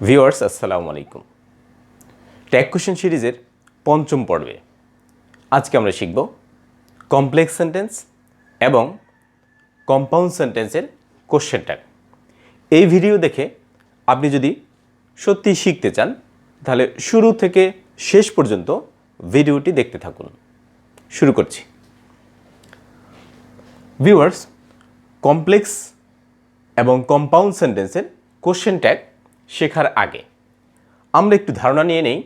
Viewers আসসালামু আলাইকুম। Tag question সিরিজের পঞ্চম পর্বে আজকে আমরা শিখব কমপ্লেক্স সেন্টেন্স এবং কম্পাউন্ড সেন্টেন্সের কোশ্চেন ট্যাগ। এই ভিডিও দেখে আপনি যদি সত্যি শিখতে চান তাহলে শুরু থেকে শেষ পর্যন্ত ভিডিওটি দেখতে থাকুন। শুরু করছি। ভিউয়ার্স, কমপ্লেক্স এবং কম্পাউন্ড সেন্টেন্সের কোশ্চেন ট্যাগ শেখার আগে আমরা একটু ধারণা নিয়ে নেই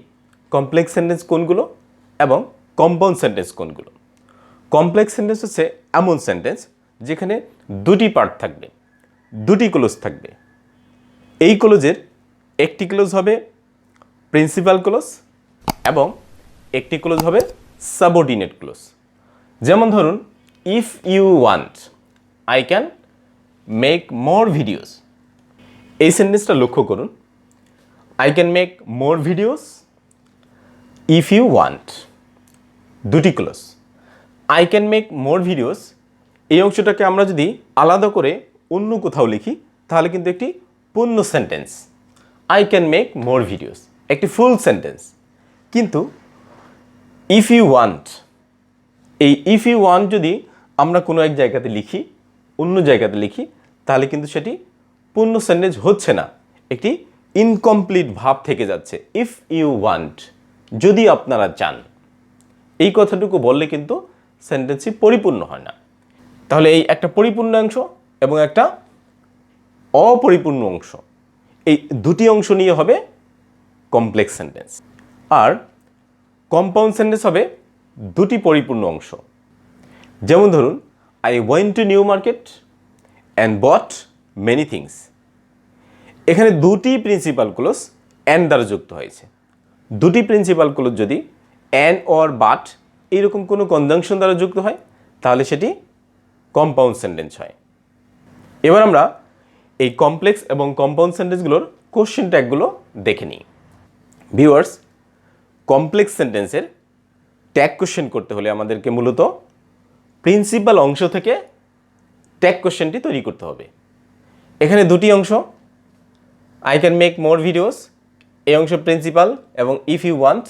কমপ্লেক্স সেন্টেন্স কোনগুলো এবং কম্পাউন্ড সেন্টেন্স কোনগুলো। কমপ্লেক্স সেন্টেন্স হচ্ছে এমন সেন্টেন্স যেখানে দুটি পার্ট থাকবে, দুটি ক্লোজ থাকবে। এই ক্লোজের একটি ক্লোজ হবে প্রিন্সিপাল ক্লোজ এবং একটি ক্লোজ হবে সাবঅর্ডিনেট ক্লোজ। যেমন ধরুন, if you want I can make more videos. এই সেন্টেন্সটা লক্ষ্য করুন, I can make more videos if you want, দুটি clause. I can make more videos এই অংশটাকে আমরা যদি আলাদা করে অন্য কোথাও লিখি তাহলে কিন্তু একটি পূর্ণ sentence. I can make more videos একটি ফুল সেন্টেন্স। কিন্তু ইফ ইউ ওয়ান্ট, এই ইফ ইউ ওয়ান্ট যদি আমরা কোনো এক জায়গাতে লিখি, অন্য জায়গাতে লিখি, তাহলে কিন্তু সেটি পূর্ণ সেন্টেন্স হচ্ছে না, একটি ইনকমপ্লিট ভাব থেকে যাচ্ছে। ইফ ইউ ওয়ান্ট, যদি আপনারা চান, এই কথাটুকু বললে কিন্তু সেন্টেন্সটি পরিপূর্ণ হয় না। তাহলে এই একটা পরিপূর্ণ অংশ এবং একটা অপরিপূর্ণ অংশ, এই দুটি অংশ নিয়ে হবে কমপ্লেক্স সেন্টেন্স। আর কম্পাউন্ড সেন্টেন্স হবে দুটি পরিপূর্ণ অংশ। যেমন ধরুন, I went to New Market and bought many things. এখানে দুটি প্রিন্সিপাল ক্লোজ অ্যান্ড দ্বারা যুক্ত হয়েছে। দুটি প্রিন্সিপাল ক্লোজ যদি অ্যান্ড অর বাট এইরকম কোনো কনজাংশন দ্বারা যুক্ত হয় তাহলে সেটি কম্পাউন্ড সেন্টেন্স হয়। এবার আমরা এই কমপ্লেক্স এবং কম্পাউন্ড সেন্টেন্সগুলোর কোশ্চেন ট্যাগগুলো দেখে নিই। ভিউয়ার্স, কমপ্লেক্স সেন্টেন্সের ট্যাগ কোশ্চেন করতে হলে আমাদেরকে মূলত প্রিন্সিপাল অংশ থেকে ট্যাগ কোশ্চেনটি তৈরি করতে হবে। এখানে দুটি অংশ, I can make more videos এই অংশ প্রিন্সিপাল এবং ইফ ইউ ওয়ান্ট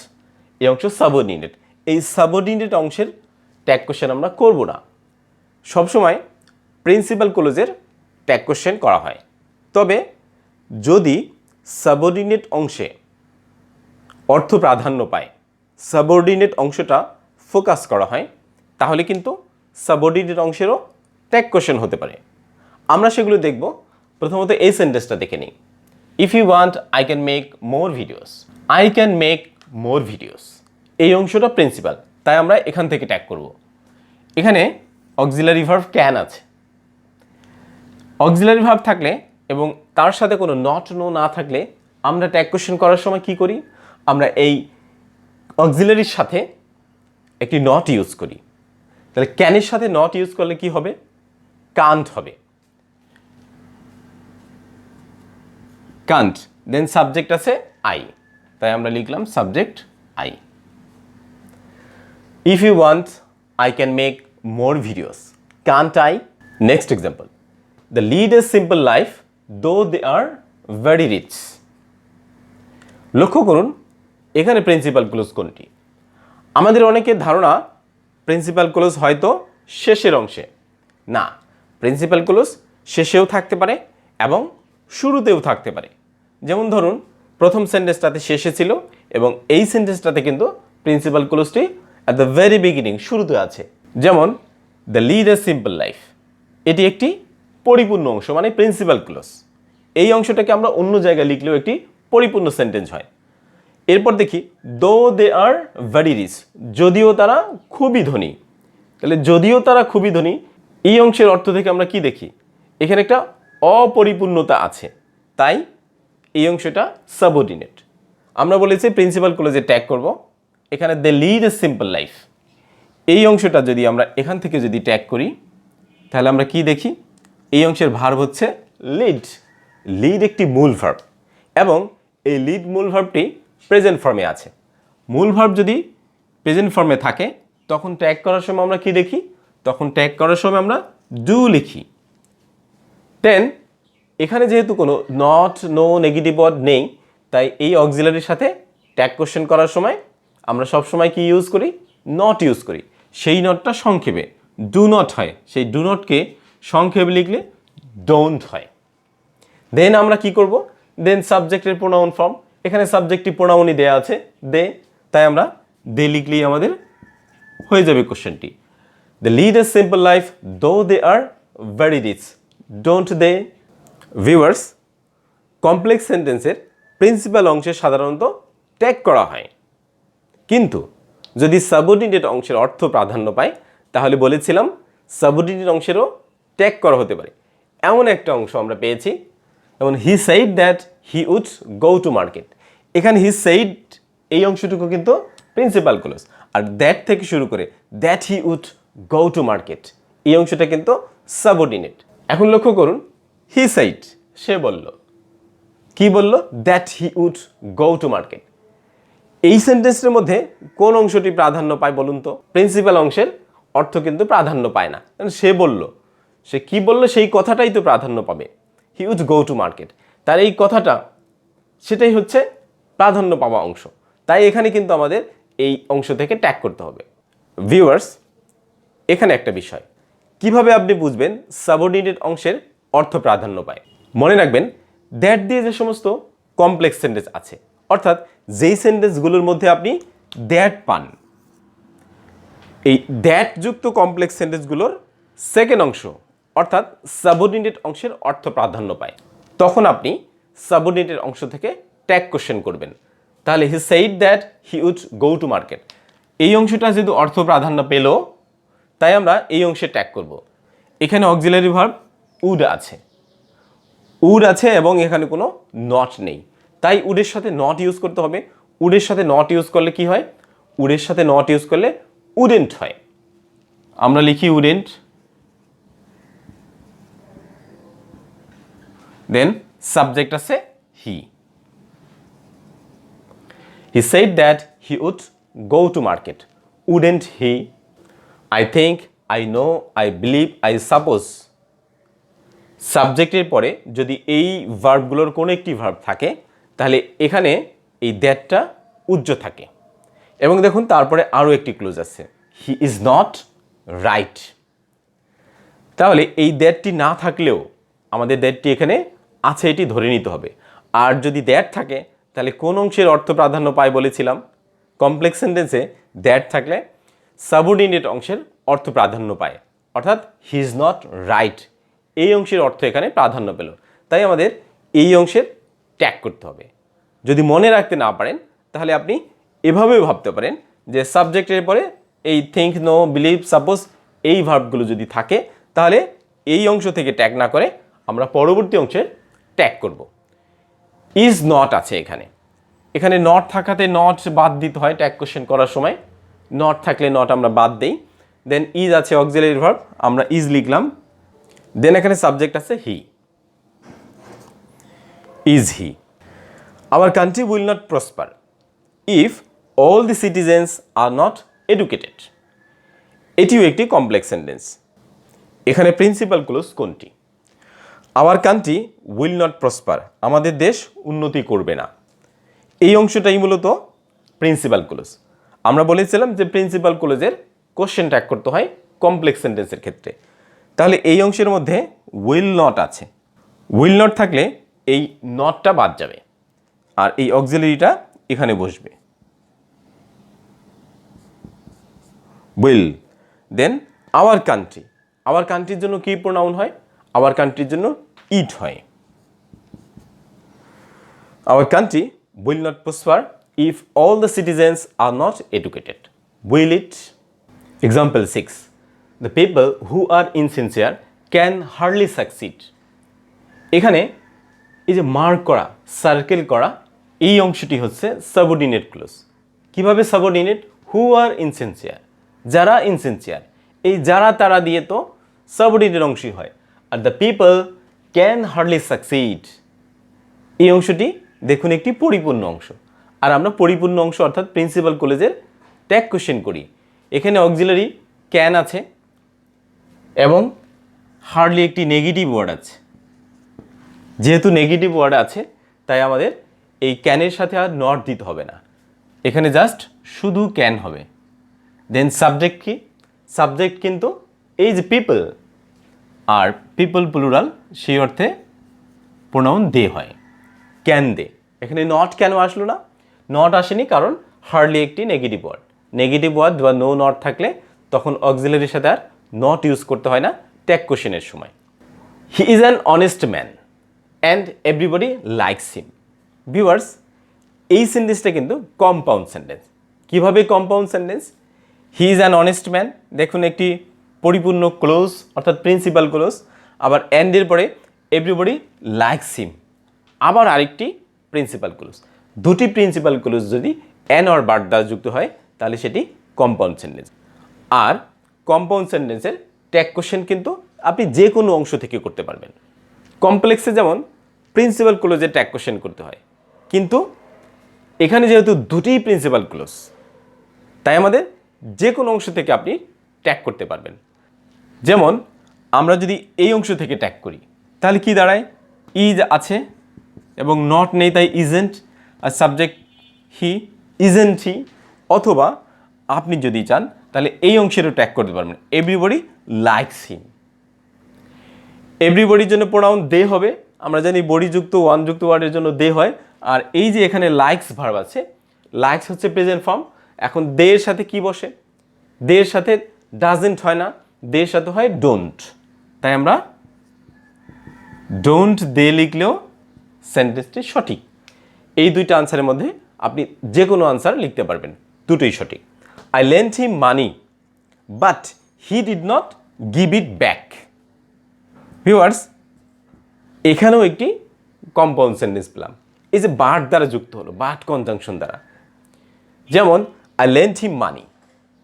এই অংশ সাবঅর্ডিনেট। এই সাবঅর্ডিনেট অংশের ট্যাগ কোশ্চেন আমরা করব না। সবসময় প্রিন্সিপাল ক্লোজের ট্যাগ কোশ্চেন করা হয়। তবে যদি সাবঅর্ডিনেট অংশে অর্থ প্রাধান্য পায়, সাবঅর্ডিনেট অংশটা ফোকাস করা হয়, তাহলে কিন্তু সাবঅর্ডিনেট অংশেরও ট্যাগ কোশ্চেন হতে পারে। আমরা সেগুলো দেখব। প্রথমত এই সেন্টেন্সটা দেখে নিই, if you want I can make more videos. I can make more videos এই অংশটা প্রিন্সিপাল, তাই আমরা এখান থেকে ট্যাগ করব। এখানে অক্সিলারি ভার্ব ক্যান আছে। অক্সিলারি ভার্ব থাকলে এবং তার সাথে কোনো নট নো না থাকলে আমরা ট্যাগ কোশ্চেন করার সময় কি করি, আমরা এই অক্সিলারির সাথে একটি নট ইউজ করি। তাহলে ক্যানের সাথে নট ইউজ করলে কি হবে, কান্ট হবে। কান্ট, দেন সাবজেক্ট আছে আই, তাই আমরা লিখলাম subject I. If you want I can make more videos, can't I. Next example, the lead a simple life though they are very rich. লক্ষ্য করুন এখানে প্রিন্সিপাল ক্লোজ কোনটি। আমাদের অনেকের ধারণা প্রিন্সিপাল ক্লোজ হয়তো শেষের অংশে। না, প্রিন্সিপাল ক্লোজ শেষেও থাকতে পারে এবং শুরুতেও থাকতে পারে। যেমন ধরুন, প্রথম সেন্টেন্সটাতে শেষে ছিল এবং এই সেন্টেন্সটাতে কিন্তু প্রিন্সিপাল ক্লোজটি অ্যাট দ্য ভেরি বিগিনিং, শুরুতে আছে। যেমন the lead a simple life, এটি একটি পরিপূর্ণ অংশ, মানে প্রিন্সিপাল ক্লোজ। এই অংশটাকে আমরা অন্য জায়গায় লিখলেও একটি পরিপূর্ণ সেন্টেন্স হয়। এরপর দেখি, দো দে আর ভেরি রিচ, যদিও তারা খুবই ধনী। তাহলে যদিও তারা খুবই ধনী এই অংশের অর্থ থেকে আমরা কি দেখি, এখানে একটা অপরিপূর্ণতা আছে, তাই এই অংশটা সাবঅর্ডিনেট। আমরা বলেছি প্রিন্সিপাল ক্লোজে ট্যাগ করব। এখানে they lead a simple life এই অংশটা যদি আমরা এখান থেকে যদি ট্যাগ করি তাহলে আমরা কি দেখি, এই অংশের ভার্ব হচ্ছে লিড। লিড একটি মূল ভার্ব এবং এই লিড মূল ভার্বটি প্রেজেন্ট ফর্মে আছে। মূল ভার্ব যদি প্রেজেন্ট ফর্মে থাকে তখন ট্যাগ করার সময় আমরা কি দেখি, তখন ট্যাগ করার সময় আমরা ডু লিখি। দেন এখানে যেহেতু কোনো নট, নো, নেগেটিভ ওয়ার্ড নেই, তাই এই অক্সিলারির সাথে ট্যাগ কোশ্চেন করার সময় আমরা সব সময় কি ইউজ করি, নট ইউজ করি। সেই নটটা সংক্ষেপে ডু নট হয়, সেই ডু নটকে সংক্ষেপে লিখলে ডোন্ট হয়। দেন আমরা কি করব, দেন সাবজেক্টের প্রোনাউন ফর্ম, এখানে সাবজেক্টিভ প্রোনাউনই দেয়া আছে দে, তাই আমরা দে লিখলেই আমাদের হয়ে যাবে কোশ্চেনটি। They lead a simple life though they are very rich, don't they. Viewers, complex সেন্টেন্সের প্রিন্সিপাল অংশে সাধারণত ট্যাগ করা হয়, কিন্তু যদি সাবঅর্ডিনেট অংশের অর্থ প্রাধান্য পায় তাহলে বলেছিলাম সাবঅর্ডিনেট অংশেরও ট্যাগ করা হতে পারে। এমন একটা অংশ আমরা পেয়েছি, যেমন he said that he would go to market. এখানে হি সেইড এই অংশটুকু কিন্তু প্রিন্সিপাল ক্লজ, আর দ্যাট থেকে শুরু করে that he would go to market এই অংশটা কিন্তু সাবঅর্ডিনেট। এখন লক্ষ্য করুন, হি সেইড সে বলল, কি বলল, that he would go to market. এই সেন্টেন্সের মধ্যে কোন অংশটি প্রাধান্য পায় বলুন তো? প্রিন্সিপাল অংশের অর্থ কিন্তু প্রাধান্য পায় না, কারণ সে বলল, সে কি বলল সেই কথাটাই তো প্রাধান্য পাবে। He would go to market, তার এই কথাটা সেটাই হচ্ছে প্রাধান্য পাওয়া অংশ, তাই এখানে কিন্তু আমাদের এই অংশ থেকে ট্যাগ করতে হবে। ভিউয়ার্স, এখানে একটা বিষয়, কিভাবে আপনি বুঝবেন সাবঅর্ডিনেট অংশের অর্থ প্রাধান্য পায়? মনে রাখবেন, দ্যাট দিয়ে যে সমস্ত কমপ্লেক্স সেন্টেন্স আছে, অর্থাৎ যেই সেন্টেন্সগুলোর মধ্যে আপনি দ্যাট পান, এই দ্যাট যুক্ত কমপ্লেক্স সেন্টেন্সগুলোর সেকেন্ড অংশ অর্থাৎ সাবঅর্ডিনেট অংশের অর্থ প্রাধান্য পায়, তখন আপনি সাবঅর্ডিনেট অংশ থেকে ট্যাগ কোশ্চেন করবেন। তাহলে he said that he would go to market, এই অংশটা যেহেতু অর্থ প্রাধান্য পেল, তাই আমরা এই অংশে ট্যাগ করব। এখানে অক্সিলারি ভার্ব উড আছে, উড আছে এবং এখানে কোনো নট নেই, তাই উডের সাথে নট ইউজ করতে হবে। উডের সাথে নট ইউজ করলে কি হয়? উডের সাথে নট ইউজ করলে উডেন্ট হয়। আমরা লিখি উডেন্ট, দেন সাবজেক্ট আছে he. He said that he would go to market, wouldn't he? I think, I know, I believe, I suppose. সাবজেক্টের পরে যদি এই ভার্বগুলোর কোনো একটি ভার্ব থাকে তাহলে এখানে এই দ্যাটটা উজ্জ থাকে। এবং দেখুন তারপরে আরও একটি ক্লোজ আছে, হি ইজ নট রাইট। তাহলে এই দ্যাটটি না থাকলেও আমাদের দ্যাটটি এখানে আছে এটি ধরে নিতে হবে। আর যদি দ্যাট থাকে তাহলে কোন অংশের অর্থ প্রাধান্য পায় বলেছিলাম? কমপ্লেক্স সেন্টেন্সে দ্যাট থাকলে সাবঅর্ডিনেট অংশের অর্থ প্রাধান্য পায়, অর্থাৎ হি ইজ নট রাইট এই অংশের অর্থ এখানে প্রাধান্য পেল, তাই আমাদের এই অংশের ট্যাগ করতে হবে। যদি মনে রাখতে না পারেন তাহলে আপনি এভাবেও ভাবতে পারেন যে সাবজেক্টের পরে এই থিঙ্ক, নো, বিলিভ, সাপোজ এই ভার্বগুলো যদি থাকে তাহলে এই অংশ থেকে ট্যাগ না করে আমরা পরবর্তী অংশের ট্যাগ করব। ইজ নট আছে এখানে, এখানে নট থাকাতে নট বাদ দিতে হয় ট্যাগ কোশ্চেন করার সময়, নট থাকলে নট আমরা বাদ দেই। দেন ইজ আছে অক্সিলারি ভার্ব, আমরা ইজ লিখলাম। দেন এখানে সাবজেক্ট আছে he, is he. Our country will not prosper if all the citizens are not educated. এটিও একটি কমপ্লেক্স সেন্টেন্স। এখানে প্রিন্সিপাল ক্লোজ কোনটি? Our country will not prosper, আমাদের দেশ উন্নতি করবে না, এই অংশটাই মূলত প্রিন্সিপাল ক্লোজ। আমরা বলেছিলাম যে প্রিন্সিপাল ক্লোজের কোশ্চেন ট্যাগ করতে হয় কমপ্লেক্স সেন্টেন্সের ক্ষেত্রে। তাহলে এই অংশের মধ্যে উইল নট আছে, উইল নট থাকলে এই নটটা বাদ যাবে আর এই অক্সিলারিটা এখানে বসবে, will. Then our country, our কান্ট্রির জন্য কি প্রোনাউন হয়? আওয়ার কান্ট্রির জন্য ইট হয়। Our country will not prosper if all the citizens are not educated, will it? Example 6, the people who are insincere can hardly succeed. এখানে এই যে মার্ক করা, সার্কেল করা এই অংশটি হচ্ছে সাবঅর্ডিনেট ক্লোজ। কিভাবে সাবঅর্ডিনেট? হু আর ইনসিনসিয়ার, যারা ইনসিনসিয়ার, এই যারা তারা দিয়ে তো সাবঅর্ডিনেট অংশই হয়। Are the people can hardly succeed এই অংশটি দেখুন একটি পরিপূর্ণ অংশ। আর আমরা পরিপূর্ণ অংশ অর্থাৎ প্রিন্সিপাল কলেজের ট্যাগ কোশ্চেন করি। এখানে অক্সিলারি ক্যান আছে এবং হার্ডলি একটি নেগেটিভ ওয়ার্ড আছে। যেহেতু নেগেটিভ ওয়ার্ড আছে তাই আমাদের এই ক্যানের সাথে আর নট দিতে হবে না, এখানে জাস্ট শুধু ক্যান হবে। দেন সাবজেক্ট কি? সাবজেক্ট কিন্তু এই যে পিপল, আর পিপল প্লুরাল, সেই অর্থে প্রোনাউন দে হয়, ক্যান দে। এখানে নট কেন আসলো না? নট আসেনি কারণ হার্ডলি একটি নেগেটিভ ওয়ার্ড। নেগেটিভ ওয়ার্ড বা নো নট থাকলে তখন অক্সিলারির সাথে আর নট ইউজ করতে হয় না ট্যাগ কোশ্চেনের সময়। He is an honest man and everybody likes him. Viewers, এই সেন্টেন্সটা কিন্তু কম্পাউন্ড সেন্টেন্স। কিভাবে compound sentence? He is an honest man, দেখুন একটি পরিপূর্ণ ক্লোজ অর্থাৎ প্রিন্সিপাল ক্লোজ, আবার অ্যান্ডের পরে এভরিবডি লাইকস হিম, আবার আরেকটি প্রিন্সিপাল ক্লোজ। দুটি প্রিন্সিপাল ক্লোজ যদি অ্যান অর বাট দ্বারা যুক্ত হয় তাহলে সেটি কম্পাউন্ড সেন্টেন্স। আর কম্পাউন্ড সেন্টেন্সের ট্যাগ কোশ্চেন কিন্তু আপনি যে কোনো অংশ থেকে করতে পারবেন। কমপ্লেক্সে যেমন প্রিন্সিপাল ক্লোজে ট্যাগ কোশ্চেন করতে হয়, কিন্তু এখানে যেহেতু দুটিই প্রিন্সিপাল ক্লোজ, তাই আমাদের যে কোনো অংশ থেকে আপনি ট্যাগ করতে পারবেন। যেমন আমরা যদি এই অংশ থেকে ট্যাগ করি তাহলে কি দাঁড়ায়? ইজ আছে এবং নট নেই, তাই ইজেন্ট, আর সাবজেক্ট হি, ইজেন্ট হি। অথবা আপনি যদি চান তাহলে এই অংশেরও ট্যাগ করতে পারবেন, এভরিবডি লাইকস হিম। এভরিবডির জন্য প্রোনাউন দে হবে, আমরা জানি বডিযুক্ত ওয়ানযুক্ত ওয়ার্ডের জন্য দে হয়। আর এই যে এখানে লাইকস ভার্ব আছে, লাইকস হচ্ছে প্রেজেন্ট ফর্ম। এখন দে এর সাথে কি বসে? দে এর সাথে ডাজেন্ট হয় না, দে এর সাথে হয় ডোন্ট। তাই আমরা ডোন্ট দে লিখলেও সেন্টেন্সটি সঠিক। এই দুইটা আনসারের মধ্যে আপনি যে কোনো আনসার লিখতে পারবেন, দুটোই সঠিক। I lent him money but he did not give it back. Viewers, এখানেও একটি কম্পাউন্ড সেন্টেন্স পেলাম, এই যে বাট দ্বারা যুক্ত হলো, বাট কনজাংশন দ্বারা। যেমন আই লেন্ট হিম মানি,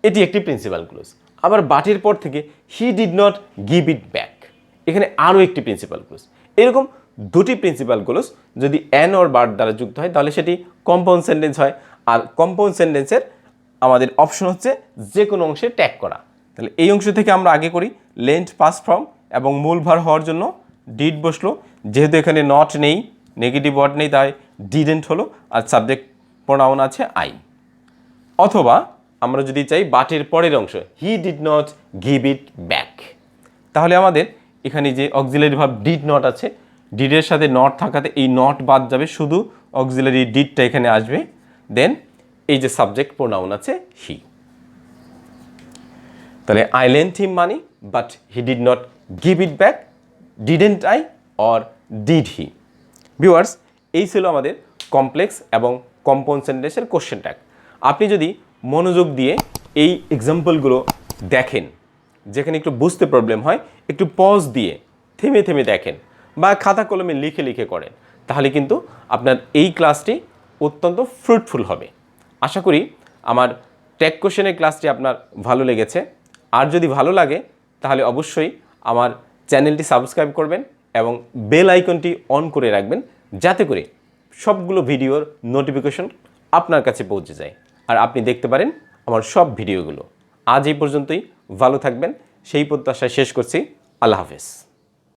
এটি একটি প্রিন্সিপাল ক্লোজ। আবার বাটের পর থেকে he did not give it back, এখানে আরও একটি প্রিন্সিপাল ক্লোজ। এরকম দুটি প্রিন্সিপাল ক্লোজ যদি অ্যান অর বাট দ্বারা যুক্ত হয় তাহলে সেটি কম্পাউন্ড সেন্টেন্স হয়। আর কম্পাউন্ড সেন্টেন্সের আমাদের অপশন হচ্ছে যে কোনো অংশে ট্যাগ করা। তাহলে এই অংশ থেকে আমরা আগে করি, লেন্ট পাস্ট ফর্ম এবং মূল ভার হওয়ার জন্য ডিড বসলো। যেহেতু এখানে নট নেই, নেগেটিভ ওয়ার্ড নেই, তাই ডিডেন্ট হলো, আর সাবজেক্ট প্রোনাউন আছে আই। অথবা আমরা যদি চাই বাটের পরের অংশ, he did not give it back, তাহলে আমাদের এখানে যে অক্সিলারি ভার্ব ডিড নট আছে, ডিডের সাথে নট থাকাতে এই নট বাদ যাবে, শুধু অক্সিলারি ডিডটা এখানে আসবে। দেন এই যে সাবজেক্ট প্রোনাউন আছে হি। তাহলে I lent him money but he did not give it back, didn't I or did he. Viewers, এই ছিল আমাদের কমপ্লেক্স এবং কম্পাউন্ড সেন্টেন্সের কোশ্চেন ট্যাগ। আপনি যদি মনোযোগ দিয়ে এই এক্সাম্পলগুলো দেখেন, যেখানে একটু বুঝতে প্রবলেম হয়, একটু পজ দিয়ে থেমে থেমে দেখেন বা খাতা কলমে লিখে লিখে করেন, তাহলে কিন্তু আপনার এই ক্লাসটি অত্যন্ত ফ্রুটফুল হবে। আশা করি আমার ট্যাগ কোশ্চেনের ক্লাসটি আপনার ভালো লেগেছে। আর যদি ভালো লাগে তাহলে অবশ্যই আমার চ্যানেলটি সাবস্ক্রাইব করবেন এবং বেল আইকনটি অন করে রাখবেন, যাতে করে সবগুলো ভিডিওর নোটিফিকেশন আপনার কাছে পৌঁছে যায় আর আপনি দেখতে পারেন আমার সব ভিডিওগুলো। আজ এই পর্যন্তই, ভালো থাকবেন সেই প্রত্যাশায় শেষ করছি। আল্লাহ হাফেজ।